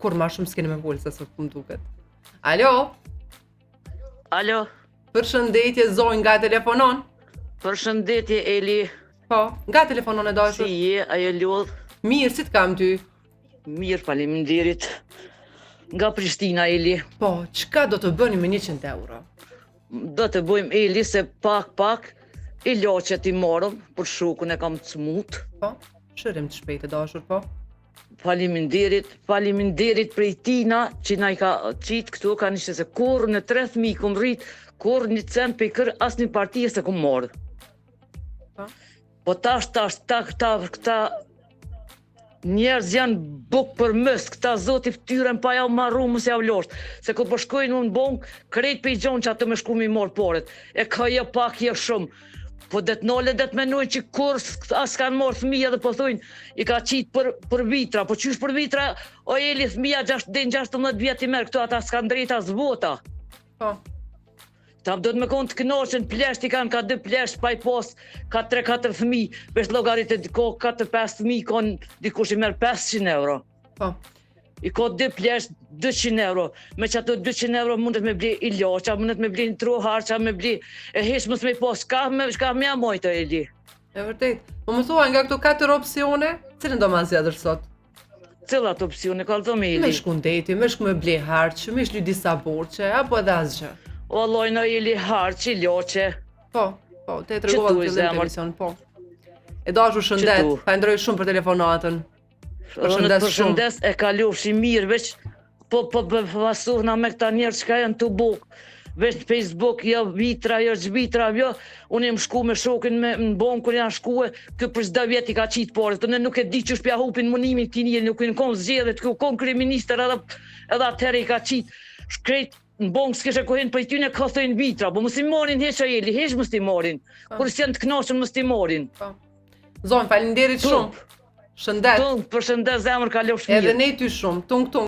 kur ma shumë s'keni me volë se sot më duket. Alo? Alo, Përshëndetje, zonjë nga telefonon? përshëndetje Eli, Po, nga telefonon e si dashur? je, ajo lodh? Mirë, si të kam ty? Mirë, faleminderit. Nga Prishtina Eli, Po, çka do të bëni me 100 euro? do të bëjmë Eli se pak ilaçet i morëm për shokun e kam të smut. Po, shërim të shpejtë e dashur, po? Faleminderit prej tina që na i ka qitë këtu, ka nishtë se kur në 3 fëmijë kum rrit, kur një cent për kër asë një partije se kum morë. Po? Po këta njerëz janë buk për mës, këta zoti ftyren pa ja marru mos ja vlosht. Se kur po shkojnë në bank, krejt pe i gjon që atë me shku mi morë poret. E ka jo pak jo shumë. Po det nole det menoj që kur as kanë morë fëmija dhe po thujnë i ka qitë për vitra. Po qysh për vitra, o Eli fëmija 16 vjet i merë këtu ata s'kan drejta zvota. Po. Ta do të me konë të kënoqen, plesht i kanë ka 2 plesht, pa i pos, ka 3-4 fëmijë, vesh llogarit e ko 4-5 fëmijë, konë dikush i merë 500 euro. Po. I ka 2 plesht, 200 euro. Me që ato 200 euro mundet me bli ilaça, mundet me bli në tru harqa, me bli e hesh mos me pos, shka me amoj të Eli. E vërtet. Po më thua nga këto 4 opsione, cilën do ma zgjedhësh sot? Cilat opsione, ka të me Me Eli? shku në deti, me shku me ble harç, me shlu disa borçe, apo edhe asgjë. O loj në Eli harqi, ilaçe. Po, te e tregova në Që tu, fillim të zemër? emision, po. E dashur shëndet, tu? falenderoj shumë për telefonatën. Unë të përshëndes e kalofshi mirë, veç po pasuvna me këta njerë që ka janë të buk. Veç në Facebook, jo vitra, jo zbitra, jo. Unë jem shku me shokin në bonë, kur janë shkue, kë për zda vjet i ka qitë paret. Unë nuk e di që shpja hupin mënimin këti njëri, nuk i në konë zgjedhet, kë konë kriminister edhe atëherë i ka qitë. Shkrejt në bonë s'keshe kohen për i tyne ka thëjnë vitra, po mos i morin heqa Eli, heq mos i morin. Kur s'janë të knoqën mos i morin. Po. Zonë, falenderit shumë. Shëndet. Përshëndes zemër kalofsh mirë. Edhe ne ty shumë. Tung tung.